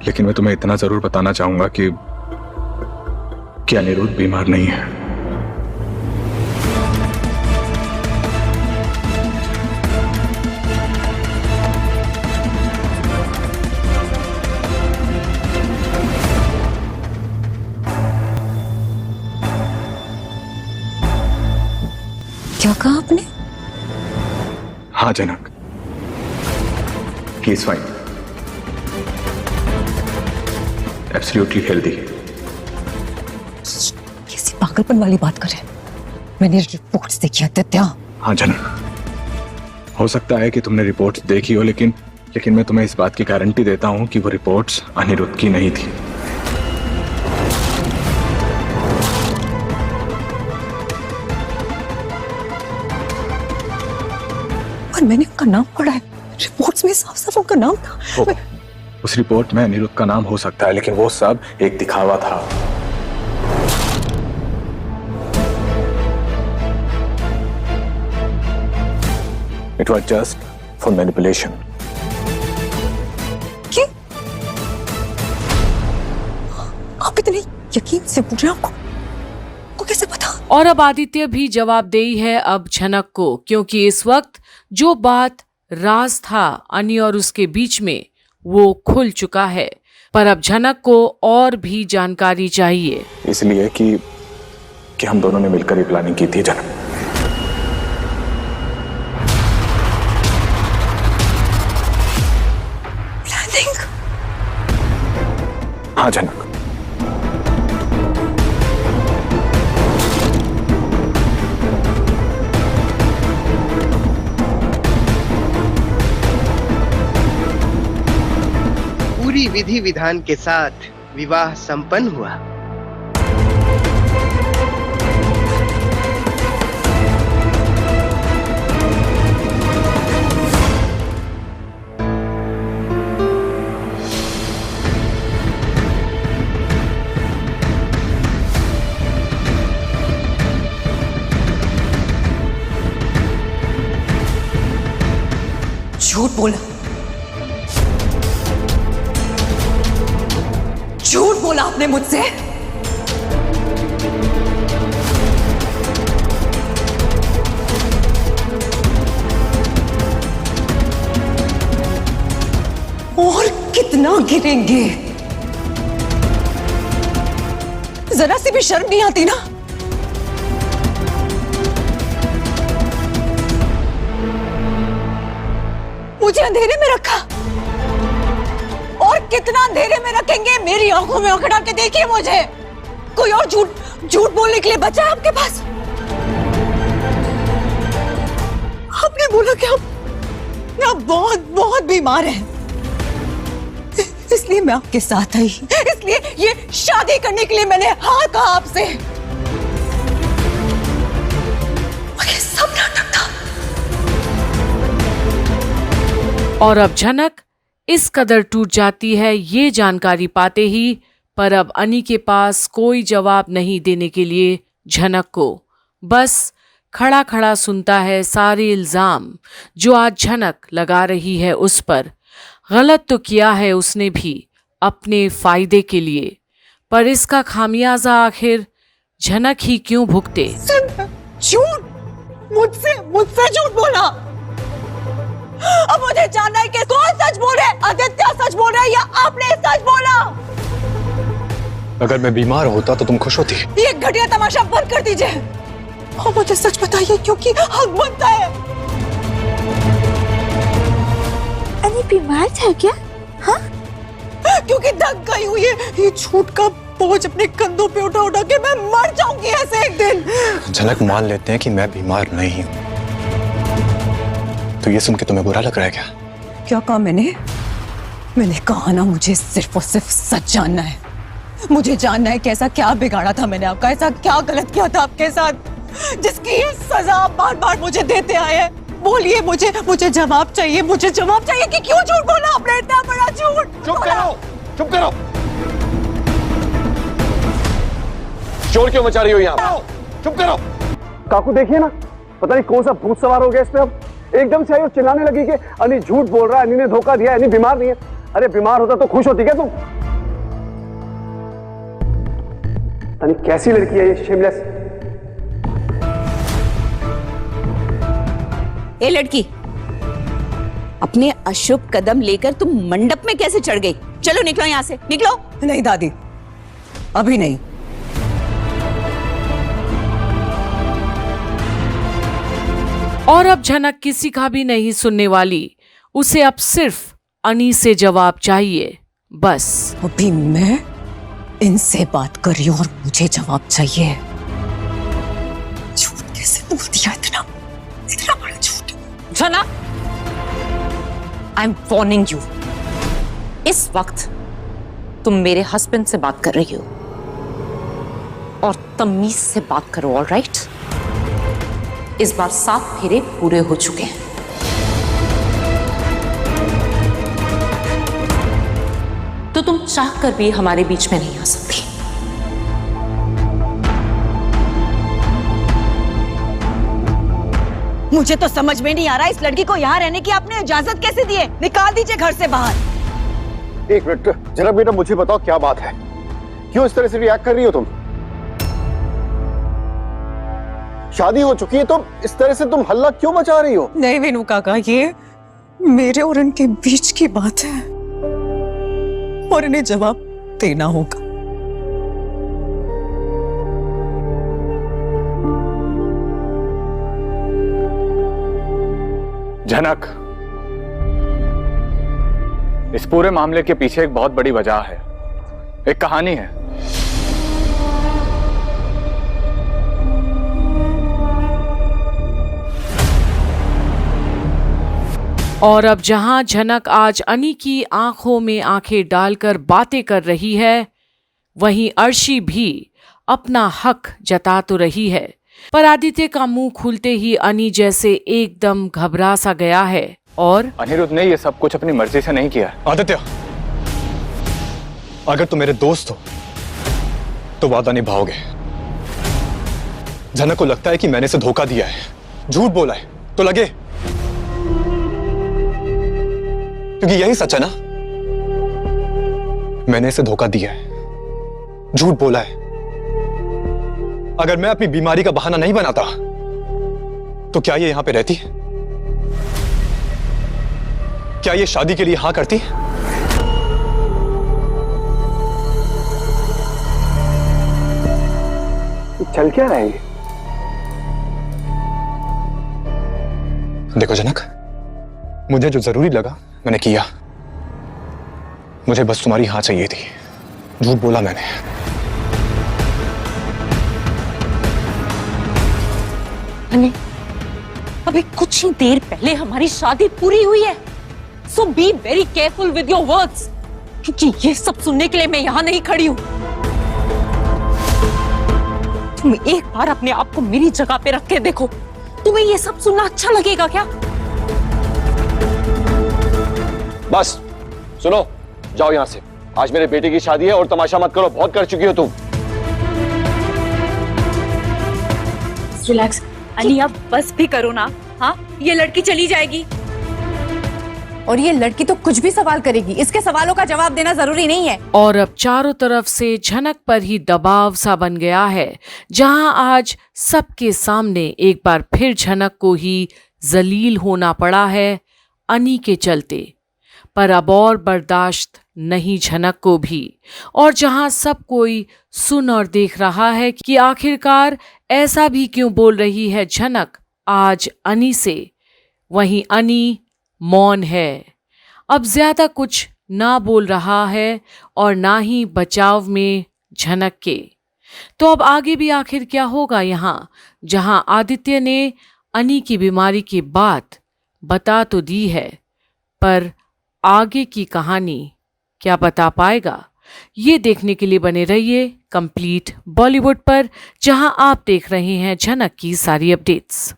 लेकिन मैं तुम्हें इतना जरूर बताना चाहूंगा कि अनिरुद्ध बीमार नहीं है। क्या कहा आपने? हाँ Janak, he is fine, absolutely healthy. कैसी पागलपन वाली बात कर रहे हैं? मैंने रिपोर्ट्स देखी आदित्य। हाँ जनक, हो सकता है कि तुमने रिपोर्ट्स देखी हो, लेकिन मैं तुम्हें इस बात की गारंटी देता हूं कि वो रिपोर्ट्स अनिरुद्ध की नहीं थी। और मैंने उनका नाम पढ़ा है, रिपोर्ट्स में साफ साफ उनका नाम था। उस रिपोर्ट में अनिरुद्ध का नाम हो सकता है, लेकिन वो सब एक दिखावा था। It was just for manipulation. क्यों? आप इतने यकीन से पूछ रहे हैं, आपको कैसे पता? और अब आदित्य भी जवाबदेही है अब झनक को, क्योंकि इस वक्त जो बात राज था अनि और उसके बीच में वो खुल चुका है। पर अब झनक को और भी जानकारी चाहिए, इसलिए कि हम दोनों ने मिलकर ये प्लानिंग की थी जनक। प्लानिंग? हाँ जनक, पूरी विधि विधान के साथ विवाह संपन्न हुआ। झूठ बोला, झूठ बोला आपने मुझसे। और कितना गिरेंगे? जरा सी भी शर्म नहीं आती ना? मुझे अंधेरे में रखा, और कितना अंधेरे में रखेंगे? मेरी आंखों में आंखें डाल के देखिए मुझे। कोई और झूठ बोलने के लिए बचा है आपके पास? आपने बोला कि आप बहुत बहुत बीमार हैं, इसलिए मैं आपके साथ आई, इसलिए ये शादी करने के लिए मैंने हाँ कहा आपसे। ये सब नाटक था। और अब झनक इस कदर टूट जाती है ये जानकारी पाते ही। पर अब अनि के पास कोई जवाब नहीं देने के लिए झनक को, बस खड़ा खड़ा सुनता है सारे इल्जाम जो आज झनक लगा रही है उस पर। गलत तो किया है उसने भी अपने फायदे के लिए, पर इसका खामियाजा आखिर झनक ही क्यों भुगते? झूठ, मुझसे झूठ बोला। अब मुझे जानना है कि कौन सच बोल रहा है, आदित्य सच बोल रहा है या आपने सच बोला? अगर मैं बीमार होता तो तुम खुश होती। ये घटिया तमाशा बंद कर दीजिए और मुझे सच बताइए, क्योंकि हक बनता है। अनि बीमार था क्या? हाँ? क्योंकि थक गई हुई है, ये झूठ का बोझ अपने कंधों पे उठा उठा के मैं मर जाऊंगी ऐसे एक दिन। झनक, मान लेते हैं कि मैं बीमार नहीं हूँ, तो ये सुन के तुम्हें बुरा लग रहा है क्या? क्या कहा मैंने कहा ना, मुझे सिर्फ और सिर्फ सच जानना है। मुझे जानना है कि ऐसा क्या बिगाड़ा था मैंने आपका, ऐसा क्या गलत किया था आपके साथ, जिसकी ये सजा बार बार मुझे देते आए हैं। बोलिए, मुझे जवाब चाहिए, मुझे जवाब चाहिए कि क्यों झूठ बोला आपने, इतना बड़ा झूठ। चुप करो। शोर क्यों मचा रही हो यहाँ? चुप करो। काकू देखिए ना, पता नहीं कौन सा भूत सवार हो गया इस पे। अब एकदम से आई और चिल्लाने लगी कि अनी झूठ बोल रहा है, अनी ने धोखा दिया, अनी बीमार नहीं है। अरे बीमार होता तो खुश होती क्या तुम? तनी कैसी लड़की है ये शेमलेस? ए लड़की, अपने अशुभ कदम लेकर तुम मंडप में कैसे चढ़ गई? चलो निकलो यहाँ से, निकलो। नहीं दादी, अभी नहीं। और अब झनक किसी का भी नहीं सुनने वाली। उसे अब सिर्फ अनी से जवाब चाहिए, बस। अभी मैं इनसे बात कर रही हूँ और मुझे जवाब चाहिए। झूठ कैसे बोल दिया? इतना बड़ा झूठ। झनक, आई एम वॉर्निंग यू। इस वक्त तुम मेरे हस्बैंड से बात कर रही हो और तमीज से बात करो, ऑलराइट? इस बार 7 फेरे पूरे हो चुके हैं। तो तुम चाह कर भी हमारे बीच में नहीं आ सकती। मुझे तो समझ में नहीं आ रहा, इस लड़की को यहाँ रहने की आपने इजाजत कैसे दी है? निकाल दीजिए घर से बाहर। एक मिनट जरा बेटा, मुझे बताओ क्या बात है? क्यों इस तरह से रिएक्ट कर रही हो तुम? शादी हो चुकी है तो इस तरह से तुम हल्ला क्यों मचा रही हो? नहीं विनू काका, ये मेरे और इनके बीच की बात है और इन्हें जवाब देना होगा। झनक, इस पूरे मामले के पीछे एक बहुत बड़ी वजह है, एक कहानी है। और अब जहां झनक आज अनी की आंखों में आंखें डालकर बातें कर रही है, वहीं अर्शी भी अपना हक जता तो रही है, पर आदित्य का मुंह खुलते ही अनी जैसे एकदम घबरा सा गया है। और अनिरुद्ध ने ये सब कुछ अपनी मर्जी से नहीं किया। आदित्य, अगर तुम मेरे दोस्त हो तो वादा निभाओगे। झनक को लगता है कि मैंने इसे धोखा दिया है, झूठ बोला है, तो लगे, क्योंकि यही सच है ना। मैंने इसे धोखा दिया है, झूठ बोला है। अगर मैं अपनी बीमारी का बहाना नहीं बनाता तो क्या ये यहां पे रहती? क्या ये शादी के लिए हां करती? चल क्या रहा है? देखो जनक, मुझे जो जरूरी लगा मैंने किया। मुझे बस तुम्हारी हां चाहिए थी, झूठ बोला मैंने। अभी कुछ ही देर पहले हमारी शादी पूरी हुई है, so be very careful with your words, क्योंकि ये सब सुनने के लिए मैं यहाँ नहीं खड़ी हूँ। तुम एक बार अपने आप को मेरी जगह पे रख के देखो, तुम्हें ये सब सुनना अच्छा लगेगा क्या? बस सुनो, जाओ यहां से। आज मेरे बेटे की शादी है और तमाशा मत करो, बहुत कर चुकी हो तुम। रिलैक्स अली, अब बस भी करो ना। हाँ, ये लड़की चली जाएगी और ये लड़की तो कुछ भी सवाल करेगी, इसके सवालों का जवाब देना जरूरी नहीं है। और अब चारों तरफ से झनक पर ही दबाव सा बन गया है, जहां आज सबके सामने एक बार फिर झनक को ही जलील होना पड़ा है अनी के चलते। पर अब और बर्दाश्त नहीं झनक को भी, और जहां सब कोई सुन और देख रहा है कि आखिरकार ऐसा भी क्यों बोल रही है झनक आज अनी से, वहीं अनी मौन है। अब ज्यादा कुछ ना बोल रहा है और ना ही बचाव में झनक के। तो अब आगे भी आखिर क्या होगा यहाँ, जहां आदित्य ने अनी की बीमारी की बात बता तो दी है, पर आगे की कहानी क्या बता पाएगा? ये देखने के लिए बने रहिए कंप्लीट बॉलीवुड पर, जहां आप देख रहे हैं झनक की सारी अपडेट्स।